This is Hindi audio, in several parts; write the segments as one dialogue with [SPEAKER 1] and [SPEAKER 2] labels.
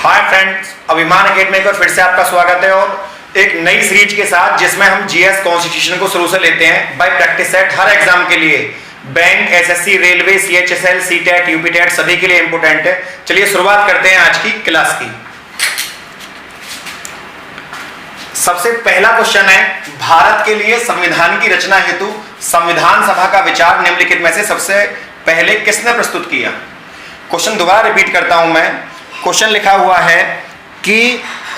[SPEAKER 1] हाय फ्रेंड्स, अभिमान एकेडमी पर फिर से आपका स्वागत है और एक नई सीरीज के साथ जिसमें हम जीएस कॉन्स्टिट्यूशन को शुरू से लेते हैं बाय प्रैक्टिस सेट। हर एग्जाम के लिए bank, SSC, railway, CHSL, CTET, UPTET सभी के लिए इंपोर्टेंट है। चलिए शुरुआत करते हैं आज की क्लास की। सबसे पहला क्वेश्चन है, भारत के लिए संविधान की रचना हेतु संविधान सभा का विचार निम्नलिखित में से सबसे पहले किसने प्रस्तुत किया। क्वेश्चन दोबारा रिपीट करता हूं मैं। क्वेश्चन लिखा हुआ है कि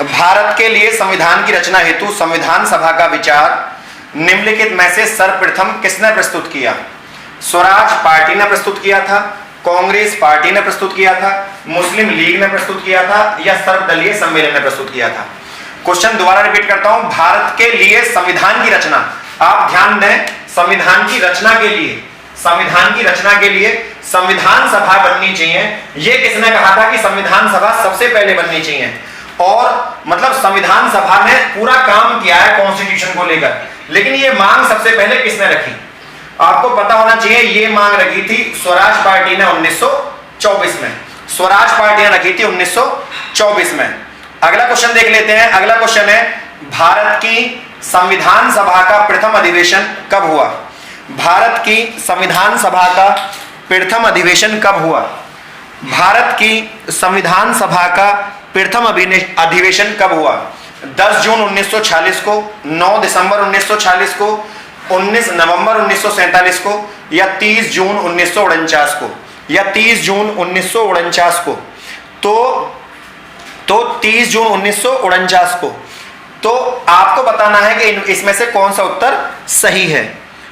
[SPEAKER 1] भारत के लिए संविधान की रचना हेतु संविधान सभा का विचार निम्नलिखित में से सर्वप्रथम किसने प्रस्तुत किया। स्वराज पार्टी ने प्रस्तुत किया था, कांग्रेस पार्टी ने प्रस्तुत किया था, मुस्लिम लीग ने प्रस्तुत किया था या सर्वदलीय सम्मेलन ने प्रस्तुत किया था। क्वेश्चन दोबारा रिपीट करता हूं। भारत के लिए संविधान की रचना, आप ध्यान दें, संविधान की रचना के लिए संविधान सभा बननी चाहिए। यह किसने कहा था कि संविधान सभा सबसे पहले बननी चाहिए, और मतलब संविधान सभा ने पूरा काम किया है कॉन्स्टिट्यूशन को लेकर, लेकिन यह मांग सबसे पहले किसने रखी, आपको पता होना चाहिए। यह मांग रखी थी स्वराज पार्टी ने 1924 में। स्वराज पार्टी ने रखी थी 1924 में। अगला क्वेश्चन देख लेते हैं। अगला क्वेश्चन है, भारत की संविधान सभा का प्रथम अधिवेशन कब हुआ। भारत की संविधान सभा का प्रथम अधिवेशन कब हुआ। भारत की संविधान सभा का प्रथम अधिवेशन कब हुआ। 10 जून 1946 को, 9 दिसंबर 1946 को, 19 नवंबर 1947 को या 30 जून 1949 को, या 30 जून 1949 को। तो 30 जून 1949 को। तो आपको बताना है कि इसमें से कौन सा उत्तर सही है।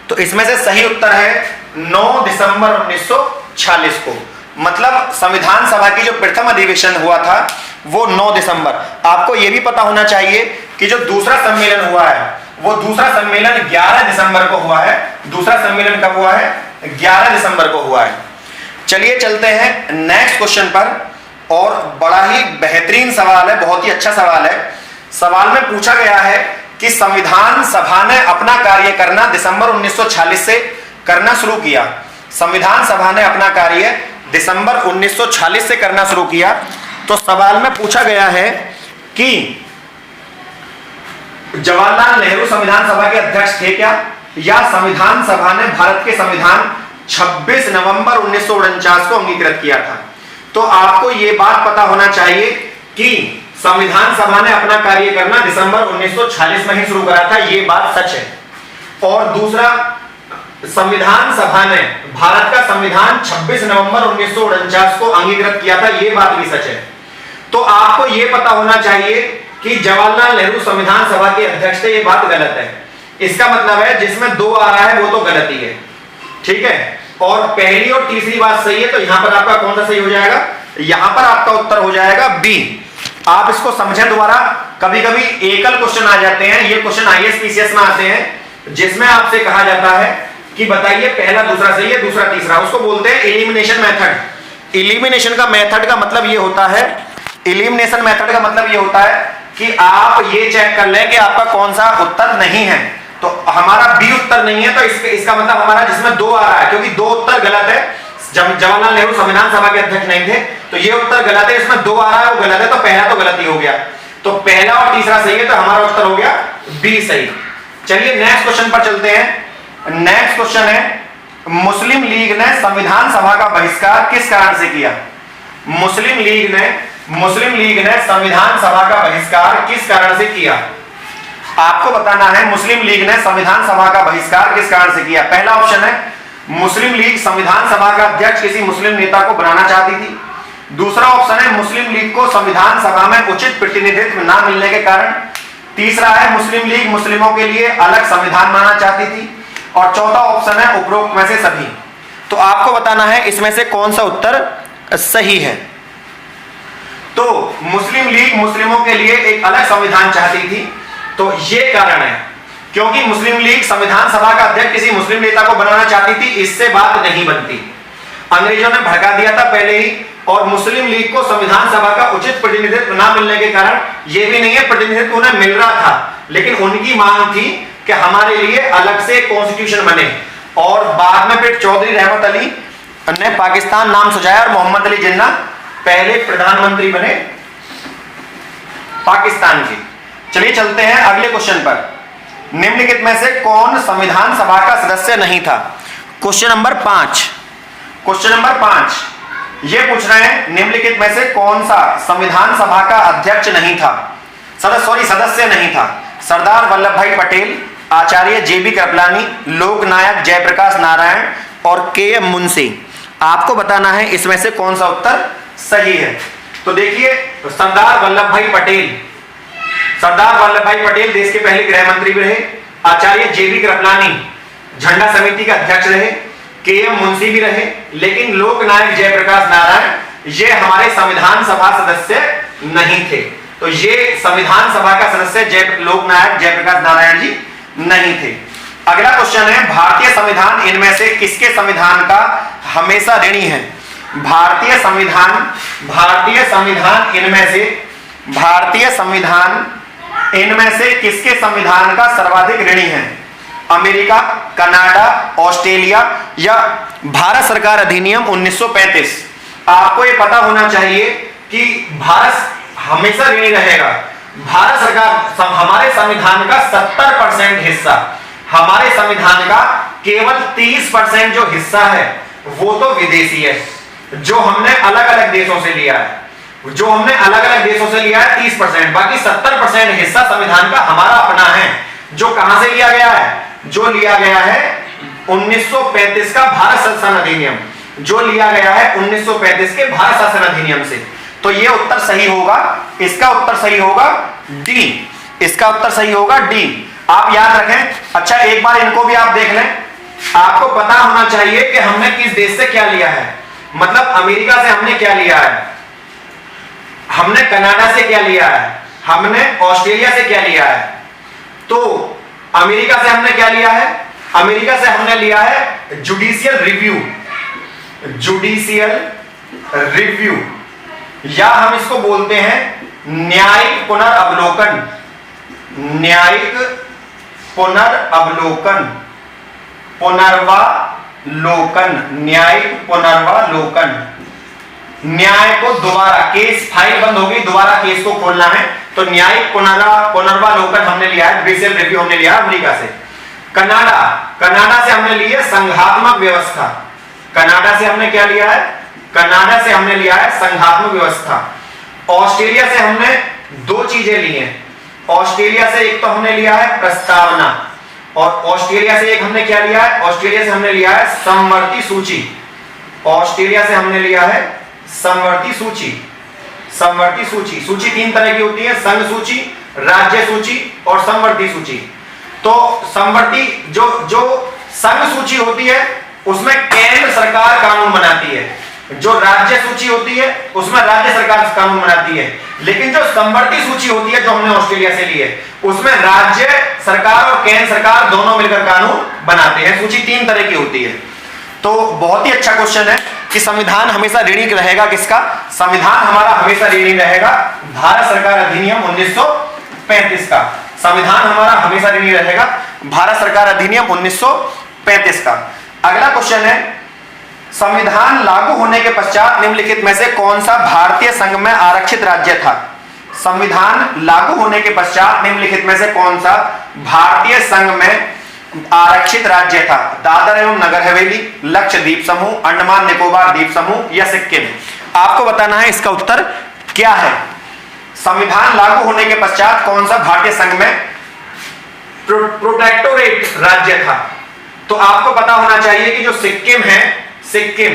[SPEAKER 1] तो इसमें से सही उत्तर है 9 दिसंबर 1946 को। मतलब संविधान सभा की जो प्रथम अधिवेशन हुआ था वो 9 दिसंबर। आपको यह भी पता होना चाहिए कि जो दूसरा सम्मेलन हुआ है वो दूसरा सम्मेलन 11 दिसंबर को हुआ है। दूसरा सम्मेलन कब हुआ है? 11 दिसंबर को हुआ है। चलिए चलते हैं नेक्स्ट क्वेश्चन पर, और बड़ा ही बेहतरीन सवाल है, बहुत ही अच्छा सवाल है। सवाल में पूछा गया है कि संविधान सभा ने अपना कार्य करना दिसंबर 1946 से करना शुरू किया। संविधान सभा ने अपना कार्य दिसंबर 1946 से करना शुरू किया। तो सवाल में पूछा गया है कि जवाहरलाल नेहरू संविधान सभा के अध्यक्ष थे क्या, या संविधान सभा ने भारत के संविधान 26 नवंबर 1949 को अंगीकृत किया था। तो आपको यह बात पता होना चाहिए कि संविधान सभा ने अपना कार्य करना दिसंबर 1946 में ही शुरू करा था, यह बात सच है। और दूसरा, संविधान सभा ने भारत का संविधान 26 नवंबर 1949 को अंगीकृत किया था, यह बात भी सच है। तो आपको यह पता होना चाहिए कि जवाहरलाल नेहरू संविधान सभा के अध्यक्ष थे, यह बात गलत है। इसका मतलब है जिसमें 2 आ रहा है वो तो गलत ही है, ठीक है। और पहली और तीसरी बात सही है, तो यहां पर आपका कौन सा सही हो जाएगा? यहां पर आपका उत्तर हो जाएगा बी। आप इसको समझें दोबारा। कभी कभी एकल क्वेश्चन आ जाते हैं, ये क्वेश्चन आईएएस पीसीएस में आते हैं, जिसमें आपसे कहा जाता है कि बताइए पहला दूसरा सही है, दूसरा तीसरा। उसको बोलते हैं एलिमिनेशन मेथड। एलिमिनेशन का मेथड का मतलब ये होता है, एलिमिनेशन मेथड का मतलब ये होता है कि आप ये चेक कर लें कि आपका कौन सा उत्तर नहीं है। तो हमारा बी उत्तर नहीं है, तो इसका मतलब हमारा जिसमें 2 आ रहा है, क्योंकि 2 उत्तर गलत है। जवाहरलाल नेहरू संविधान सभा के अध्यक्ष नहीं थे, तो ये उत्तर गलत है। इसमें 2 आ रहा है वो गलत है, तो पहला तो गलत ही हो गया। तो पहला और तीसरा सही है, तो हमारा उत्तर हो गया बी सही। चलिए नेक्स्ट क्वेश्चन पर चलते हैं। नेक्स्ट क्वेश्चन है, मुस्लिम लीग ने संविधान सभा का बहिष्कार किस कारण से किया। मुस्लिम लीग ने संविधान सभा का बहिष्कार किस कारण से किया। आपको बताना है मुस्लिम लीग ने संविधान सभा का बहिष्कार किस कारण से किया। पहला ऑप्शन है, मुस्लिम लीग संविधान सभा का अध्यक्ष किसी मुस्लिम नेता को बनाना चाहती थी। दूसरा ऑप्शन है, मुस्लिम लीग को संविधान सभा में उचित प्रतिनिधित्व न मिलने के कारण। तीसरा है, मुस्लिम लीग मुस्लिमों के लिए अलग संविधान बनाना चाहती थी। और चौथा ऑप्शन है, उपरोक्त में से सभी। तो आपको बताना है इसमें से कौन सा उत्तर सही है। तो मुस्लिम लीग मुस्लिमों के लिए एक अलग संविधान चाहती थी, तो यह कारण है क्योंकि मुस्लिम लीग संविधान सभा का अध्यक्ष किसी मुस्लिम नेता को बनाना चाहती थी, इससे बात नहीं बनती। अंग्रेजों ने भड़का दिया था पहले ही, और मुस्लिम लीग को संविधान सभा का उचित प्रतिनिधित्व न मिलने के कारण, यह भी नहीं है प्रतिनिधित्व उन्हें मिल रहा था, लेकिन उनकी मांग थी कि हमारे लिए अलग से कॉन्स्टिट्यूशन बने। और बाद में फिर चौधरी रहमत अली ने पाकिस्तान नाम सुझाया और मोहम्मद अली जिन्ना पहले प्रधानमंत्री बने पाकिस्तान की। चलिए चलते हैं अगले क्वेश्चन पर। निम्नलिखित में से कौन संविधान सभा का सदस्य नहीं था? Question number 5। क्वेश्चन नंबर 5 ये पूछ रहे हैं निम्नलिखित में से कौन सा संविधान सभा का अध्यक्ष नहीं था, सदस्य नहीं था? सरदार वल्लभ भाई पटेल, आचार्य जेबी कृपलानी, लोकनायक जयप्रकाश नारायण और के.एम. मुंशी। आपको बताना है इसमें से कौन सा उत्तर सही है। तो देखिए, सरदार वल्लभ भाई पटेल देश के पहले गृह मंत्री भी रहे, आचार्य जेबी कृपलानी झंडा समिति के अध्यक्ष रहे, के.एम. मुंशी भी रहे, लेकिन लोकनायक जयप्रकाश नारायण ये हमारे संविधान सभा सदस्य नहीं थे। तो ये संविधान सभा का सदस्य लोकनायक जयप्रकाश नारायण जी नहीं थे। अगला क्वेश्चन है, भारतीय संविधान इनमें से किसके संविधान का हमेशा ऋणी है? भारतीय संविधान इनमें से किसके संविधान का सर्वाधिक ऋणी है? अमेरिका, कनाडा, ऑस्ट्रेलिया या भारत सरकार अधिनियम 1935? आपको ये पता होना चाहिए कि भारत हमेशा ऋणी रहेगा। भारत सरकार हमारे संविधान का 70% हिस्सा, हमारे संविधान का केवल 30% जो हिस्सा है वो तो विदेशी है, जो हमने अलग अलग देशों से लिया है। 30%, बाकी 70% हिस्सा संविधान का हमारा अपना है, जो कहां से लिया गया है? जो लिया गया है 1935 का भारत शासन अधिनियम, जो लिया गया है 1935 के भारत शासन अधिनियम से। तो ये उत्तर सही होगा, इसका उत्तर सही होगा डी। इसका उत्तर सही होगा डी। आप याद रखें। अच्छा, एक बार इनको भी आप देख लें। आपको पता होना चाहिए कि हमने किस देश से क्या लिया है। मतलब अमेरिका से हमने क्या लिया है, हमने कनाडा से क्या लिया है, हमने ऑस्ट्रेलिया से क्या लिया है। तो अमेरिका से हमने क्या लिया है? अमेरिका से हमने लिया है जुडिशियल रिव्यू, या हम इसको बोलते हैं न्यायिक पुनर्वलोकन। न्याय को दोबारा, केस फाइल बंद होगी, दोबारा केस को खोलना है, तो न्यायिक पुनर्वलोकन हमने लिया है, जुडिशियल रिव्यू हमने लिया है अमेरिका से। कनाडा से हमने लिया संघात्मक व्यवस्था। कनाडा से हमने क्या लिया है? कनाडा से हमने लिया है संघात्मक व्यवस्था। ऑस्ट्रेलिया से हमने दो चीजें ली हैं। ऑस्ट्रेलिया से एक तो हमने लिया है प्रस्तावना, और ऑस्ट्रेलिया से एक हमने क्या लिया है? ऑस्ट्रेलिया से हमने लिया है समवर्ती सूची। ऑस्ट्रेलिया से हमने लिया है समवर्ती सूची। सूची 3 तरह की होती है, संघ सूची, राज्य सूची और समवर्ती सूची। तो समवर्ती जो संघ सूची होती है उसमें केंद्र सरकार कानून बनाती है, जो राज्य सूची होती है उसमें राज्य सरकार कानून बनाती है, लेकिन जो समवर्ती सूची होती है जो हमने ऑस्ट्रेलिया से ली है उसमें राज्य सरकार और केंद्र सरकार दोनों मिलकर कानून बनाते हैं। सूची 3 तरह की होती है। तो बहुत ही अच्छा क्वेश्चन है कि संविधान हमेशा ऋणी रहेगा किसका? संविधान हमारा हमेशा ऋणी रहेगा भारत सरकार अधिनियम 1935 का। संविधान हमारा हमेशा ऋणी रहेगा भारत सरकार अधिनियम 1935 का। अगला क्वेश्चन है, संविधान लागू होने के पश्चात निम्नलिखित में से कौन सा भारतीय संघ में आरक्षित राज्य था? संविधान लागू होने के पश्चात निम्नलिखित में से कौन सा भारतीय संघ में आरक्षित राज्य था? दादर एवं नगर हवेली, लक्षद्वीप समूह, अंडमान निकोबार द्वीप समूह या सिक्किम? आपको बताना है इसका उत्तर क्या है। संविधान लागू होने के पश्चात कौन सा भारतीय संघ में प्रोटेक्टोरेट राज्य था? तो आपको पता होना चाहिए कि जो सिक्किम है, सिक्किम,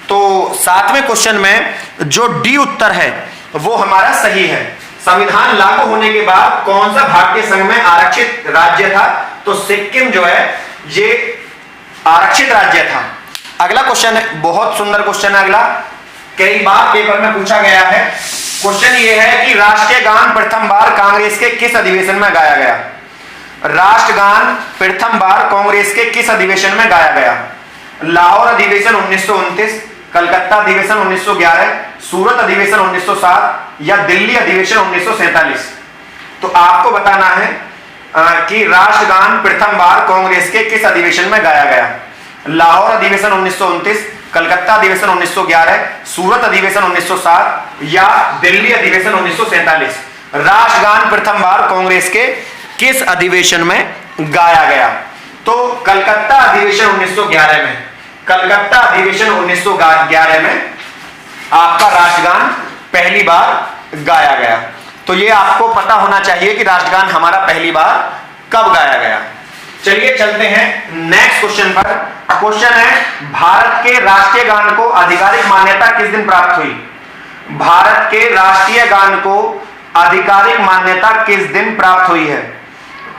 [SPEAKER 1] तो 7वें क्वेश्चन में जो डी उत्तर है वो हमारा सही है। संविधान लागू होने के बाद कौन सा भारतीय संघ में आरक्षित राज्य था? तो सिक्किम जो है ये आरक्षित राज्य था। अगला क्वेश्चन है, बहुत सुंदर क्वेश्चन है अगला, कई बार पेपर में पूछा गया है। क्वेश्चन ये है कि राष्ट्रीय गान प्रथम बार कांग्रेस के किस अधिवेशन में गाया गया? राष्ट्रगान प्रथम बार कांग्रेस के किस अधिवेशन में गाया गया? लाहौर अधिवेशन 1929, कलकत्ता अधिवेशन 1911, सूरत अधिवेशन 1907 या दिल्ली अधिवेशन 1947? तो आपको बताना है कि राष्ट्रगान प्रथम बार कांग्रेस के किस अधिवेशन में गाया गया? लाहौर अधिवेशन 1929, कलकत्ता अधिवेशन 1911, सूरत अधिवेशन 1907 या दिल्ली अधिवेशन 1947? राष्ट्रगान प्रथम बार कांग्रेस के किस अधिवेशन में गाया गया? तो कलकत्ता अधिवेशन 1911 में, कलकत्ता अधिवेशन 1911 में आपका राष्ट्रगान पहली बार गाया गया। तो ये आपको पता होना चाहिए कि राष्ट्रगान हमारा पहली बार कब गाया गया। चलिए चलते हैं नेक्स्ट क्वेश्चन पर। क्वेश्चन है, भारत के राष्ट्रीय गान को आधिकारिक मान्यता किस दिन प्राप्त हुई? भारत के राष्ट्रीय गान को आधिकारिक मान्यता किस दिन प्राप्त हुई है?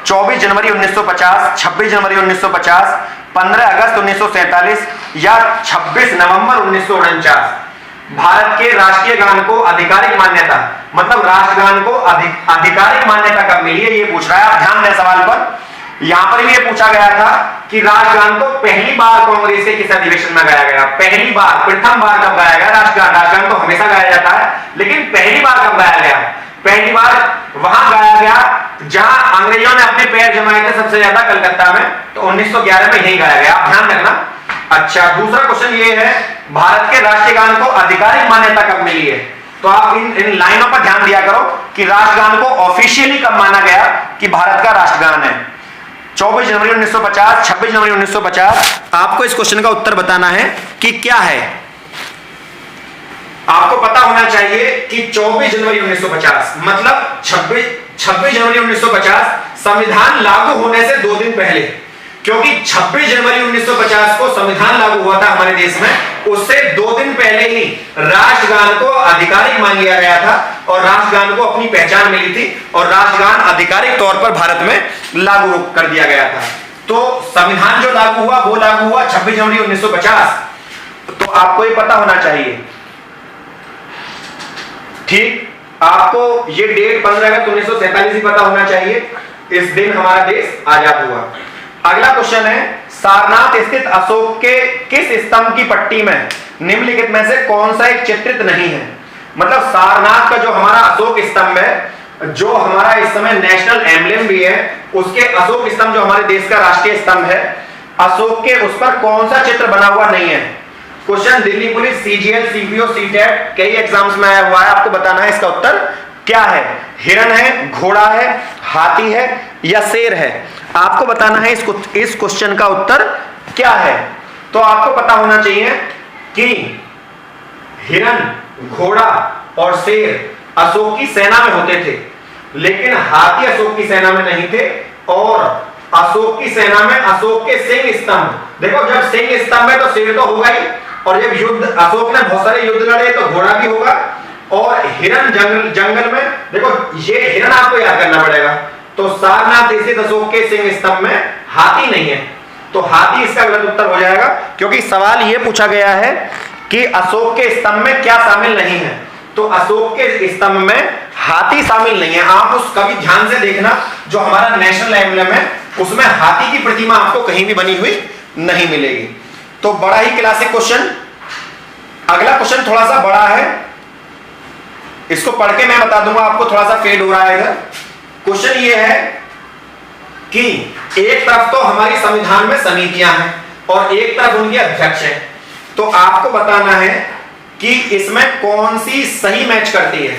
[SPEAKER 1] 24 जनवरी 1950, 26 जनवरी 1950, 15 अगस्त 1947 या 26 नवंबर 1949? भारत के राष्ट्रीय गान को आधिकारिक मान्यता, मतलब राष्ट्रगान को आधिकारिक मान्यता कब मिली है, ये पूछ रहा है। आप ध्यान दें सवाल पर। यहां पर भी ये पूछा गया था कि राष्ट्रगान को पहली बार कांग्रेस के किस अधिवेशन में गाया गया? पहली बार, प्रथम बार कब गाया गया राष्ट्रगान? राष्ट्रगान तो हमेशा गाया जाता है, लेकिन पहली बार कब गाया गया? पहली बार वहां गाया गया जहां अंग्रेजों ने अपने पैर जमाए थे सबसे ज्यादा, कलकत्ता में। तो 1911 में यही गाया गया, आप ध्यान रखना। अच्छा, दूसरा क्वेश्चन ये है, भारत के राष्ट्रीय गान को आधिकारिक मान्यता कब मिली है? तो आप इन लाइनों पर ध्यान दिया करो कि राष्ट्रगान को ऑफिशियली कब माना गया कि भारत का राष्ट्रगान है। 24 जनवरी 1950, 26 जनवरी 1950। आपको इस क्वेश्चन का उत्तर बताना है कि क्या है। आपको पता होना चाहिए कि 24 जनवरी 1950 मतलब 26 जनवरी 1950 संविधान लागू होने से 2 दिन पहले, क्योंकि 26 जनवरी 1950 को संविधान लागू हुआ था हमारे देश में, उससे 2 दिन पहले ही राष्ट्रगान को आधिकारिक मान लिया गया था और राष्ट्रगान को अपनी पहचान मिली थी और राष्ट्रगान आधिकारिक तौर पर भारत में लागू कर दिया गया था। तो संविधान जो लागू हुआ वो लागू हुआ 26 जनवरी 1950। तो आपको ये पता होना चाहिए, ठीक। आपको ये डेट 15 अगस्त 1947 ही पता होना चाहिए, इस दिन हमारा देश आजाद हुआ। अगला क्वेश्चन है, सारनाथ स्थित अशोक के किस स्तंभ की पट्टी में निम्नलिखित में से कौन सा एक चित्रित नहीं है? मतलब सारनाथ का जो हमारा अशोक स्तंभ है, जो हमारा इस समय नेशनल एम्ब्लेम भी है, उसके अशोक स्तंभ जो हमारे देश का राष्ट्रीय स्तंभ है, अशोक के उस पर कौन सा चित्र बना हुआ नहीं है? Question Delhi police, CGL, CPO, CTET कई एग्जाम्स में आया हुआ है, आपको बताना है इसका उत्तर क्या है। हिरण है, घोड़ा है, हाथी है या शेर है? आपको बताना है इस क्वेश्चन का उत्तर क्या है। तो आपको पता होना चाहिए कि हिरण, घोड़ा और शेर अशोक की सेना में होते थे, लेकिन हाथी अशोक की सेना में नहीं थे। और अशोक की सेना में अशोक के सिंह स्तंभ, देखो जब सिंह स्तंभ है तो शेर तो होगा ही, और जब युद्ध अशोक ने बहुत सारे युद्ध लड़े तो घोड़ा भी होगा। और हिरण जंगल में, देखो ये हिरण आपको याद करना पड़ेगा। तो सारनाथ स्थित अशोक के सिंह स्तंभ में हाथी नहीं है, तो हाथी इसका गलत उत्तर हो जाएगा, क्योंकि सवाल यह पूछा गया है कि अशोक के स्तंभ में क्या शामिल नहीं है। तो अशोक के स्तंभ में हाथी शामिल नहीं है। आप उस कभी ध्यान से देखना, जो हमारा नेशनल एम्ब्लेम है उसमें हाथी की प्रतिमा आपको कहीं भी बनी हुई नहीं मिलेगी। तो बड़ा ही क्लासिक क्वेश्चन। अगला क्वेश्चन थोड़ा सा बड़ा है, इसको पढ़ के मैं बता दूंगा आपको, थोड़ा सा फेड हो रहा है इधर। क्वेश्चन ये है कि एक तरफ तो हमारी संविधान में समितियां हैं और एक तरफ उनके अध्यक्ष हैं, तो आपको बताना है कि इसमें कौन सी सही मैच करती है,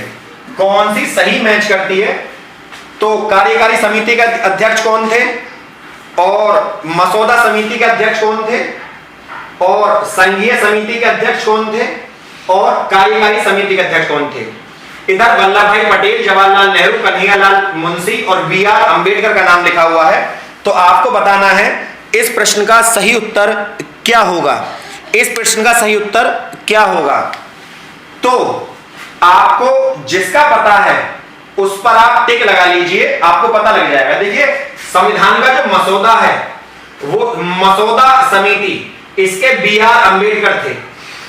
[SPEAKER 1] कौन सी सही मैच करती है। तो कार्यकारी समिति के अध्यक्ष कौन थे, और मसौदा समिति के अध्यक्ष कौन थे, और संघीय समिति के अध्यक्ष कौन थे, और कार्यकारी समिति के अध्यक्ष कौन थे। इधर वल्लभ भाई पटेल, जवाहरलाल नेहरू, कन्हैयालाल मुंशी और बी.आर. अंबेडकर का नाम लिखा हुआ है। तो आपको बताना है इस प्रश्न का सही उत्तर क्या होगा। इस प्रश्न का सही उत्तर क्या होगा? तो आपको जिसका पता है उस पर आप टिक लगा लीजिए, आपको पता लग जाएगा। देखिए संविधान का जो मसौदा है वो मसौदा समिति, इसके बी.आर. अंबेडकर थे।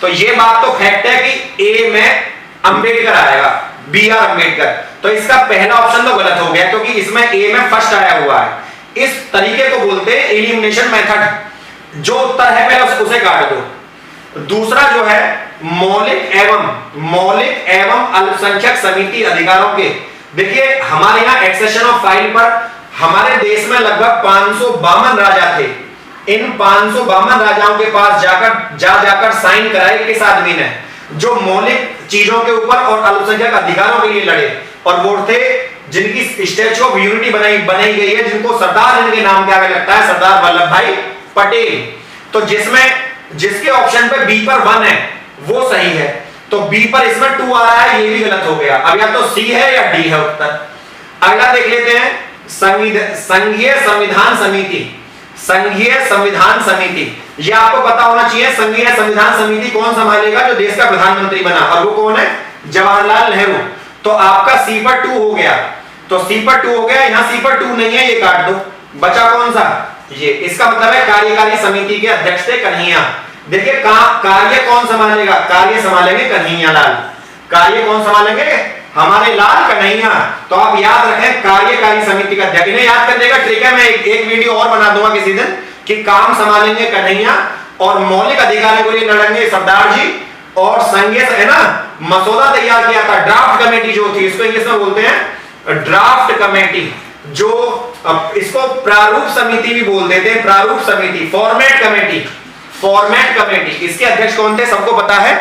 [SPEAKER 1] तो ये बात तो फैक्ट है कि ए में अंबेडकर आएगा, बी.आर. अंबेडकर। तो इसका पहला ऑप्शन तो गलत हो गया, क्योंकि इसमें ए में फर्स्ट आया हुआ है। इस तरीके को बोलते हैं एलिमिनेशन मेथड। जो उत्तर है पहले उसे काट दो। दूसरा जो है मौलिक एवं अल्पसंख्यक समिति अधिकारों के, देखिए हमारे यहाँ एक्सेशन ऑफ फाइल पर हमारे देश में लगभग 552 राजा थे। इन 552 राजाओं के पास जाकर साइन कराए किस आदमी ने? जो मौलिक चीजों के ऊपर और अल्पसंख्यक अधिकारों के लिए लड़े, और वो थे जिनकी स्टैच्यू ऑफ यूनिटी बनाई गई है, जिनको सरदार इनके नाम के आगे लगता है, सरदार वल्लभ भाई पटेल। तो जिसके ऑप्शन पे बी पर 1 है वो सही है, तो बी पर इसमें 2 आ रहा है, ये भी गलत हो गया। अब या तो सी है या डी है उत्तर। अगला देख लेते हैं, संघीय संविधान समिति। संघीय संविधान समिति, ये आपको पता होना चाहिए। संघीय संविधान समिति कौन संभालेगा? जो देश का प्रधानमंत्री बना, और वो कौन है? जवाहरलाल नेहरू। तो आपका सी पर 2 हो गया, तो सी पर 2 हो गया, यहां सी पर 2 नहीं है, ये काट दो। बचा कौन सा? ये। इसका मतलब है कार्यकारी समिति के अध्यक्ष थे कन्हैया। देखिए कार्य कौन संभालेगा? कार्य संभालेंगे कन्हैया लाल। कार्य कौन संभालेंगे? हमारे लाल कन्हैया। तो आप याद रखें कार्यकारी समिति का अध्यक्ष। इन्हें याद करने का ट्रिक है, मैं एक वीडियो और बना दूंगा किसी दिन, कि काम संभालेंगे कन्हैया और मौलिक अधिकारों के लिए लड़ेंगे सरदार जी, और संघीय है ना मसौदा तैयार किया था, ड्राफ्ट कमेटी जो थी, इसको इंग्लिश में बोलते हैं ड्राफ्ट कमेटी, जो इसको प्रारूप समिति भी बोल देते हैं, प्रारूप समिति, फॉर्मेट कमेटी, फॉर्मेट कमेटी। इसके अध्यक्ष कौन थे? सबको पता है,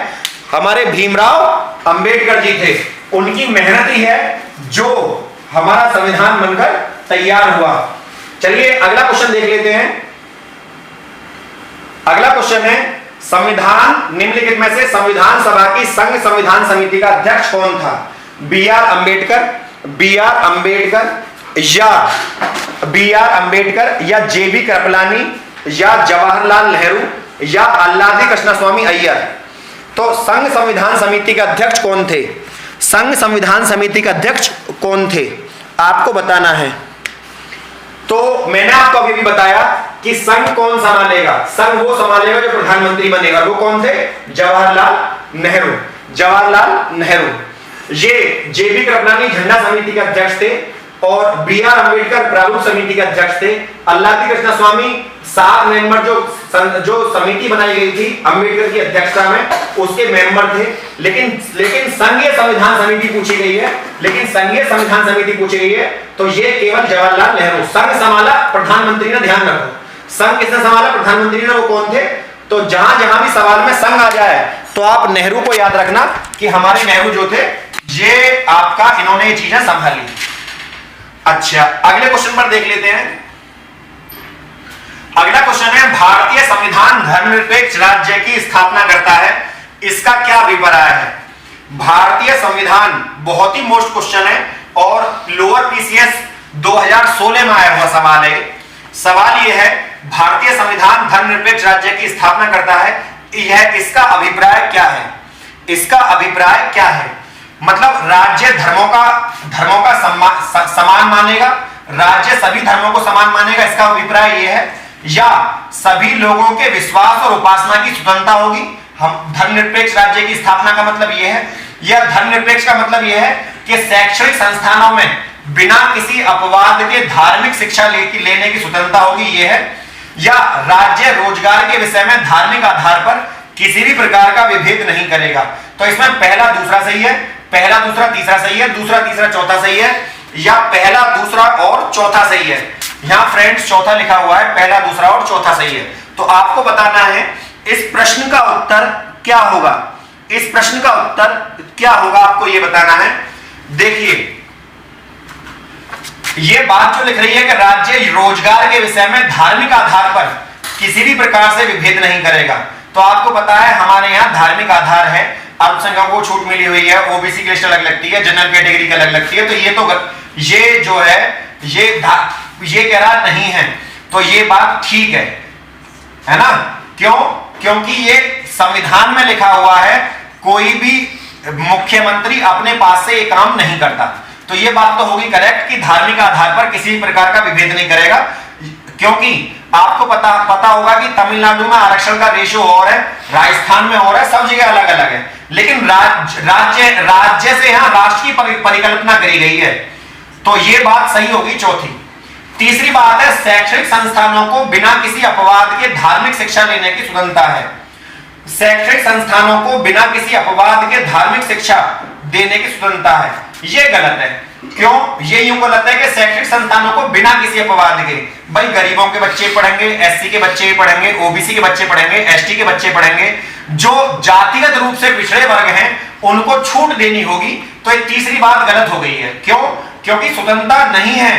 [SPEAKER 1] हमारे भीमराव अंबेडकर जी थे। उनकी मेहनत ही है जो हमारा संविधान बनकर तैयार हुआ। चलिए अगला क्वेश्चन देख लेते हैं। अगला क्वेश्चन है, संविधान निम्नलिखित में से संविधान सभा की संघ संविधान समिति का अध्यक्ष कौन था? बी आर अंबेडकर, या जेबी कृपलानी, या जवाहरलाल नेहरू, या अल्लादी कृष्णस्वामी अय्यर। तो संघ संविधान समिति के अध्यक्ष कौन थे? संघ संविधान समिति के अध्यक्ष कौन थे आपको बताना है। तो मैंने आपको अभी भी बताया कि संघ कौन संभालेगा? संघ वो संभालेगा जो प्रधानमंत्री बनेगा, वो कौन थे? जवाहरलाल नेहरू। जवाहरलाल नेहरू। ये जेबी कृपलानी झंडा समिति के अध्यक्ष थे, और बी आर अंबेडकर प्रारूप समिति के अध्यक्ष थे। अल्लादी कृष्णस्वामी 7 मेंबर जो समिति बनाई गई थी अंबेडकर की अध्यक्षता में, उसके मेंबर थे। लेकिन संघीय संविधान समिति पूछी गई है, तो ये केवल जवाहरलाल नेहरू। संघ संभाला प्रधानमंत्री ने, ध्यान रखो, संघ किसने संभाला? प्रधानमंत्री ने। वो कौन थे? तो जहां जहां भी सवाल में संघ आ जाए तो आप नेहरू को याद रखना कि हमारे नेहरू जो थे, ये आपका इन्होंने ये चीजें संभाली। अच्छा, अगले क्वेश्चन पर देख लेते हैं। अगला क्वेश्चन है, भारतीय संविधान धर्मनिरपेक्ष राज्य की स्थापना करता है, इसका क्या अभिप्राय है? भारतीय संविधान बहुत ही मोस्ट क्वेश्चन है, और लोअर पीसीएस 2016 में आया हुआ सवाल है। सवाल यह है, भारतीय संविधान धर्मनिरपेक्ष राज्य की स्थापना करता है, यह इसका अभिप्राय क्या है? इसका अभिप्राय क्या है? मतलब राज्य धर्मों का समान मानेगा, राज्य सभी धर्मों को समान मानेगा, इसका अभिप्राय यह है, या सभी लोगों के विश्वास और उपासना की स्वतंत्रता होगी। हम धर्मनिरपेक्ष राज्य की स्थापना का मतलब यह है, या धर्मनिरपेक्ष का मतलब यह है कि शैक्षणिक संस्थानों में बिना किसी अपवाद के धार्मिक शिक्षा लेने की स्वतंत्रता होगी, यह है, या राज्य रोजगार के विषय में धार्मिक आधार पर किसी भी प्रकार का विभेद नहीं करेगा। तो इसमें पहला दूसरा सही है, पहला दूसरा तीसरा सही है, दूसरा तीसरा चौथा सही है, या पहला दूसरा और चौथा सही है। यहां फ्रेंड्स चौथा लिखा हुआ है, पहला दूसरा और चौथा सही है। तो आपको बताना है इस प्रश्न का उत्तर क्या होगा। इस प्रश्न का उत्तर क्या होगा आपको यह बताना है। देखिए यह बात जो लिख रही है कि राज्य रोजगार के विषय में धार्मिक आधार पर किसी भी प्रकार से विभेद नहीं करेगा। तो आपको पता है हमारे यहां धार्मिक आधार है, अल्पसंख्यकों को छूट मिली हुई है, ओबीसी की लिस्ट अलग लगती है, जनरल कैटेगरी की अलग लगती है। तो ये जो है ये कह रहा नहीं है, तो ये बात ठीक है ना? क्यों? क्योंकि ये संविधान में लिखा हुआ है, कोई भी मुख्यमंत्री अपने पास से ये काम नहीं करता। तो ये बात तो होगी करेक्ट कि धार्मिक आधार पर किसी प्रकार का विभेद नहीं करेगा, क्योंकि आपको पता होगा कि तमिलनाडु में आरक्षण का रेशियो और है, राजस्थान में और है, सब जगह अलग अलग है, लेकिन राज्य से यहां राष्ट्र की परिकल्पना करी गई है। तो ये बात सही होगी चौथी। तीसरी बात है, शैक्षणिक संस्थानों को बिना किसी अपवाद के धार्मिक शिक्षा लेने की स्वतंत्रता है। शैक्षणिक संस्थानों को बिना किसी अपवाद के धार्मिक शिक्षा देने की स्वतंत्रता है, ये गलत है। क्यों? ये यूं गलत है कि शैक्षणिक संस्थानों को बिना किसी अपवाद के, भाई गरीबों के बच्चे पढ़ेंगे, एससी के बच्चे पढ़ेंगे, ओबीसी के बच्चे पढ़ेंगे, एसटी के बच्चे पढ़ेंगे, जो जातिगत रूप से पिछड़े वर्ग हैं उनको छूट देनी होगी। तो ये तीसरी बात गलत हो गई है। क्यों? क्योंकि स्वतंत्रता नहीं है,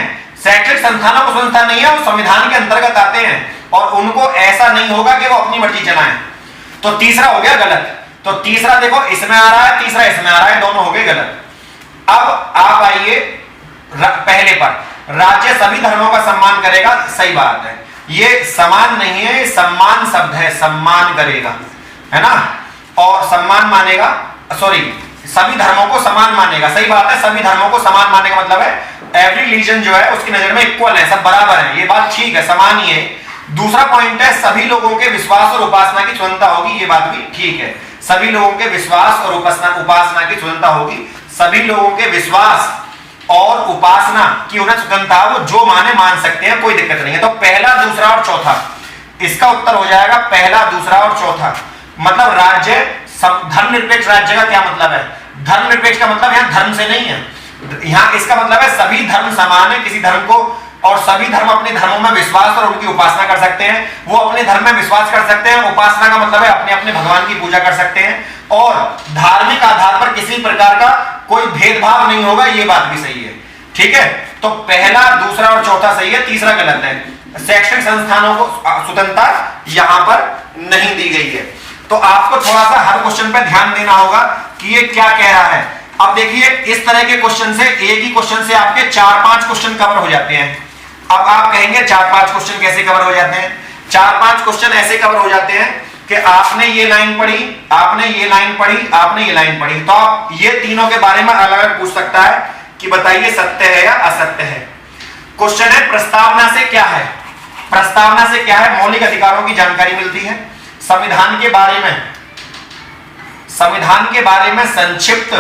[SPEAKER 1] शैक्षणिक संस्थानों को स्वतंत्रता नहीं है, वो संविधान के अंतर्गत आते हैं और उनको ऐसा नहीं होगा कि वो अपनी मर्जी चलाएं। तो तीसरा हो गया गलत। तो तीसरा देखो इसमें आ रहा है, तीसरा इसमें आ रहा है, दोनों हो गए गलत। अब आप आइए पहले पर, राज्य सभी धर्मों का सम्मान करेगा, सही बात है। ये समान नहीं है, सम्मान शब्द है, सम्मान करेगा, है ना, और सम्मान मानेगा, सॉरी सभी धर्मों को समान मानेगा, सही बात है। सभी धर्मों को समान मानने का मतलब है एवरी रिलीजन जो है उसकी नजर में इक्वल है, सब बराबर है, ये बात ठीक है, समान ही है। दूसरा पॉइंट है सभी लोगों के विश्वास और उपासना की स्वतंत्रता होगी, ये बात भी ठीक है। सभी लोगों के विश्वास और उपासना की स्वतंत्रता होगी, सभी लोगों के विश्वास और उपासना की उन्हें स्वतंत्रता, वो जो माने मान सकते हैं, कोई दिक्कत नहीं है। तो पहला, दूसरा और चौथा, इसका उत्तर हो जाएगा पहला, दूसरा और चौथा। मतलब राज्य, धर्मनिरपेक्ष राज्य का क्या मतलब है? धर्मनिरपेक्ष का मतलब यहां धर्म से नहीं है, यहां इसका मतलब है सभी धर्म समान है, किसी धर्म को, और सभी धर्म अपने धर्मों में विश्वास और उनकी उपासना कर सकते हैं, वो अपने धर्म में विश्वास कर सकते हैं, उपासना का मतलब है अपने अपने भगवान की पूजा कर सकते हैं, और धार्मिक आधार पर किसी प्रकार का कोई भेदभाव नहीं होगा, ये बात भी सही है, ठीक है। तो पहला, दूसरा और चौथा सही है, तीसरा गलत है। शैक्षणिक संस्थानों को स्वतंत्रता यहां पर नहीं दी गई है। तो आपको थोड़ा सा हर क्वेश्चन पे ध्यान देना होगा कि ये क्या कह रहा है। अब देखिए इस तरह के क्वेश्चन से, एक ही क्वेश्चन से आपके 4-5 क्वेश्चन कवर हो जाते हैं। अब आप कहेंगे 4-5 क्वेश्चन कैसे कवर हो जाते हैं? 4-5 क्वेश्चन ऐसे कवर हो जाते हैं कि आपने ये लाइन पढ़ी, आपने ये लाइन पढ़ी, आपने ये लाइन पढ़ी, तो आप ये तीनों के बारे में अलग अलग पूछ सकता है कि बताइए सत्य है या असत्य है। क्वेश्चन है प्रस्तावना से क्या है? प्रस्तावना से क्या है? मौलिक अधिकारों की जानकारी मिलती है, संविधान के बारे में संक्षिप्त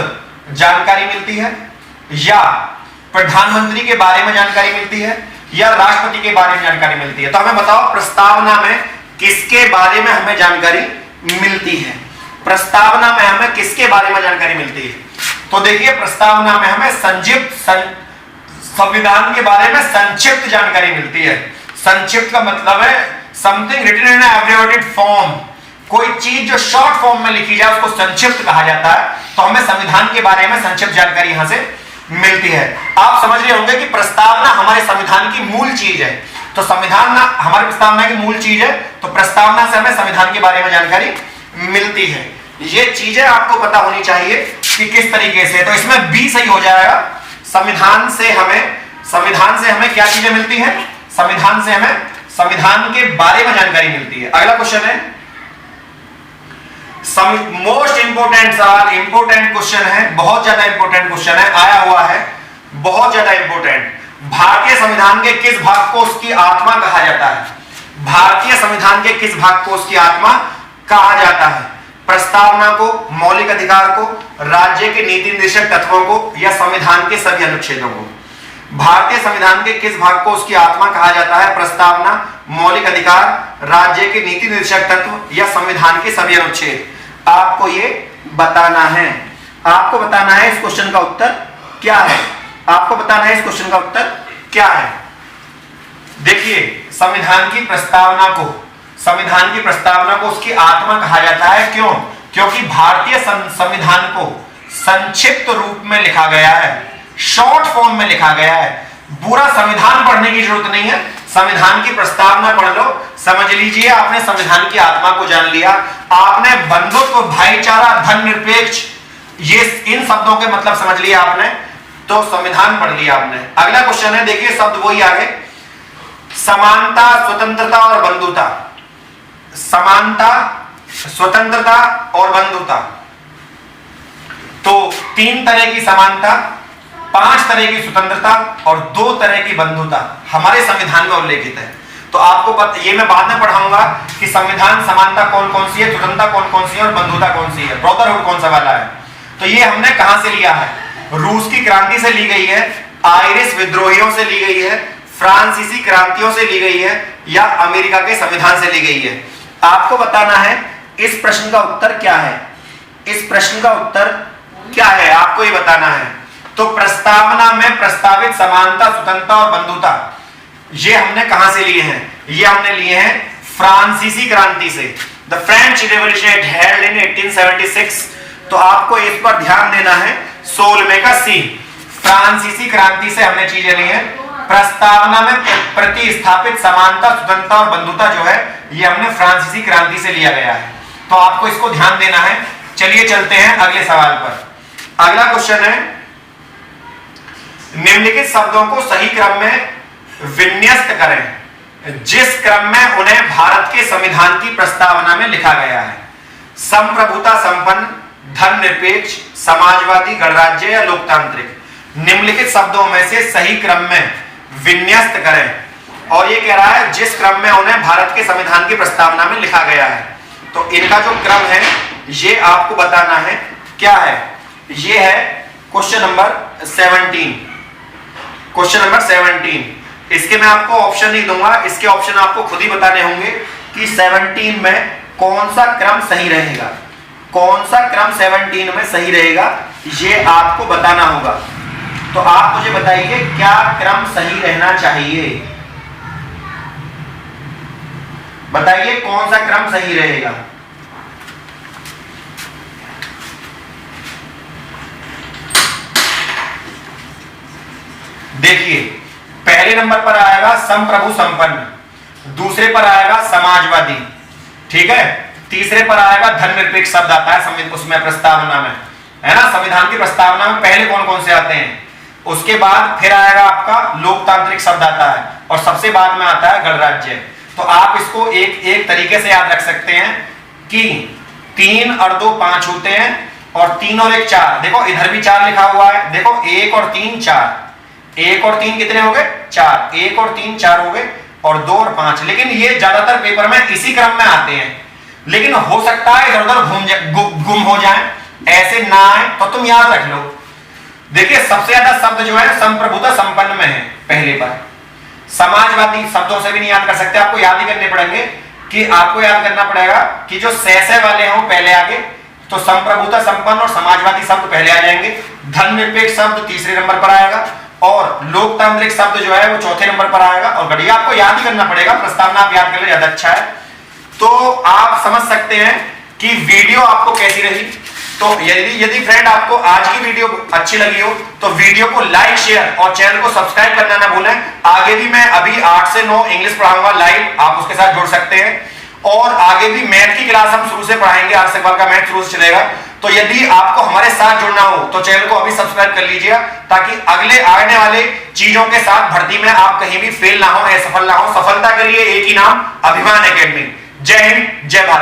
[SPEAKER 1] जानकारी मिलती है, या प्रधानमंत्री के बारे में जानकारी मिलती है, या राष्ट्रपति के बारे में जानकारी मिलती है। तो हमें बताओ प्रस्तावना में किसके बारे में हमें जानकारी मिलती है? प्रस्तावना में हमें किसके बारे में जानकारी मिलती है? तो देखिए प्रस्तावना में हमें संविधान के बारे में संक्षिप्त जानकारी मिलती है। संक्षिप्त का मतलब है something written in abbreviated form, कोई चीज जो शॉर्ट फॉर्म में लिखी जाए उसको संक्षिप्त कहा जाता है। तो हमें संविधान के बारे में संक्षिप्त जानकारी यहां से मिलती है। आप समझ रहे होंगे कि प्रस्तावना हमारे संविधान की मूल चीज है, तो संविधान हमारी प्रस्तावना की मूल चीज है, तो प्रस्तावना से हमें संविधान के बारे में जानकारी मिलती है। ये चीजें आपको पता होनी चाहिए कि किस तरीके से। तो इसमें बी सही हो जाएगा। संविधान से हमें क्या चीजें मिलती हैं? संविधान से हमें संविधान के बारे में जानकारी मिलती है। अगला क्वेश्चन है मोस्ट इंपोर्टेंट सवाल, इंपोर्टेंट क्वेश्चन है, बहुत ज्यादा इंपोर्टेंट क्वेश्चन है, आया हुआ है, बहुत ज्यादा इंपोर्टेंट। भारतीय संविधान के किस भाग को उसकी आत्मा कहा जाता है? भारतीय संविधान के किस भाग को उसकी आत्मा कहा जाता है? प्रस्तावना को, मौलिक अधिकार को, राज्य के नीति निर्देशक तत्वों को, या संविधान के सभी अनुच्छेदों को? भारतीय संविधान के किस भाग को उसकी आत्मा कहा जाता है? प्रस्तावना, मौलिक अधिकार, राज्य के नीति निर्देशक तत्व, या संविधान के सभी अनुच्छेद? आपको ये बताना है, आपको बताना है इस क्वेश्चन का उत्तर क्या है, आपको बताना है इस क्वेश्चन का उत्तर क्या है। देखिए संविधान की प्रस्तावना को उसकी आत्मा कहा जाता है। क्यों? क्योंकि भारतीय संविधान को संक्षिप्त रूप में लिखा गया है, शॉर्ट फॉर्म में लिखा गया है। पूरा संविधान पढ़ने की जरूरत नहीं है, संविधान की प्रस्तावना पढ़ लो, समझ लीजिए आपने संविधान की आत्मा को जान लिया। आपने बंधुत्व, भाईचारा, धर्मनिरपेक्ष, ये इन शब्दों के मतलब समझ लिया आपने, तो संविधान पढ़ लिया आपने। अगला क्वेश्चन है, देखिए शब्द वही आगे, समानता, स्वतंत्रता और बंधुता। समानता, स्वतंत्रता और बंधुता। तो 3 तरह की समानता, 5 तरह की स्वतंत्रता और 2 तरह की बंधुता हमारे संविधान में उल्लेखित है। तो आपको पता, ये मैं बाद में पढ़ाऊंगा कि संविधान समानता कौन कौन सी है, स्वतंत्रता कौन कौन सी है और बंधुता कौन सी है, ब्रदरहुड कौन सा वाला है। तो ये हमने कहां से लिया है? रूस की क्रांति से ली गई है, आयरिश विद्रोहियों से ली गई है, फ्रांसीसी क्रांतियों से ली गई है, या अमेरिका के संविधान से ली गई है। आपको बताना है इस प्रश्न का उत्तर क्या है, इस प्रश्न का उत्तर क्या है, आपको ये बताना है। तो प्रस्तावना में प्रस्तावित समानता, स्वतंत्रता और बंधुता, ये हमने कहां से लिए हैं? ये हमने लिए हैं फ्रांसीसी क्रांति से। The French revolution held in 1876। तो आपको इस पर ध्यान देना है। 16वें का सी, फ्रांसीसी क्रांति से हमने चीजें ली हैं। प्रस्तावना में प्रतिस्थापित समानता, स्वतंत्रता और बंधुता जो है ये हमने फ्रांसीसी क्रांति से लिया गया है। तो आपको इसको ध्यान देना है। चलिए चलते हैं अगले सवाल पर। अगला क्वेश्चन है, निम्नलिखित शब्दों को सही क्रम में विन्यस्त करें जिस क्रम में उन्हें भारत के संविधान की प्रस्तावना में लिखा गया है। संप्रभुता संपन्न, धर्मनिरपेक्ष, समाजवादी, गणराज्य या लोकतांत्रिक। निम्नलिखित शब्दों में से सही क्रम में विन्यस्त करें। और ये कह रहा है जिस क्रम में उन्हें भारत के संविधान की प्रस्तावना में लिखा गया है। तो इनका जो क्रम है ये आपको बताना है क्या है। ये है क्वेश्चन नंबर 17। Question number 17। इसके मैं आपको ऑप्शन नहीं दूंगा, इसके ऑप्शन आपको खुद ही बताने होंगे कि 17 में कौन सा क्रम सही रहेगा। कौन सा क्रम 17 में सही रहेगा ये आपको बताना होगा। तो आप मुझे बताइए क्या क्रम सही रहना चाहिए। बताइए कौन सा क्रम सही रहेगा। देखिए पहले नंबर पर आएगा संप्रभु संपन्न, दूसरे पर आएगा समाजवादी, ठीक है, तीसरे पर आएगा धर्मनिरपेक्ष शब्द आता है उसमें प्रस्तावना में, है ना। संविधान की प्रस्तावना में पहले कौन कौन से आते हैं। उसके बाद फिर आएगा आपका लोकतांत्रिक शब्द आता है और सबसे बाद में आता है गणराज्य। तो आप इसको एक एक तरीके से याद रख सकते हैं कि 3 और 2 5 होते हैं और 3 और 1 4। देखो इधर भी 4 लिखा हुआ है। देखो 1 और 3 4, 1 और 3 कितने हो गए 4, 1 और 3 4 हो गए और 2 और 5। लेकिन ये ज्यादातर पेपर में इसी क्रम में आते हैं, लेकिन हो सकता है इधर उधर गुम हो जाए, ऐसे ना आए तो तुम याद रख लो। देखिए सबसे ज्यादा शब्द जो है संप्रभुता संपन्न में है पहले पर। समाजवादी शब्दों से भी नहीं याद कर सकते, आपको याद ही करने पड़ेंगे कि आपको याद करना पड़ेगा कि जो से वाले हों पहले आगे, तो संप्रभुता संपन्न और समाजवादी शब्द पहले आ जाएंगे। धर्मनिरपेक्ष शब्द तीसरे नंबर पर आएगा और लोकतांत्रिक शब्द जो है वो चौथे नंबर पर आएगा। और बढ़िया आपको याद ही करना पड़ेगा, प्रस्तावना आप याद कर ले ज्यादा अच्छा है। तो आप समझ सकते हैं कि वीडियो आपको कैसी रही। तो यदि फ्रेंड आपको आज की वीडियो अच्छी लगी हो तो वीडियो को लाइक शेयर और चैनल को सब्सक्राइब करना ना भूलें। आगे भी मैं अभी 8 से 9 इंग्लिश पढ़ाऊंगा लाइव, आप उसके साथ जुड़ सकते हैं। और आगे भी मैथ की क्लास हम शुरू से पढ़ाएंगे, 8 से 12 का मैथ शुरू से चलेगा। तो यदि आपको हमारे साथ जुड़ना हो तो चैनल को अभी सब्सक्राइब कर लीजिए ताकि अगले आने वाले चीजों के साथ भर्ती में आप कहीं भी फेल ना हो, असफल ना हो। सफलता के लिए एक ही नाम, अभिमान एकेडमी। जय हिंद, जय भारत।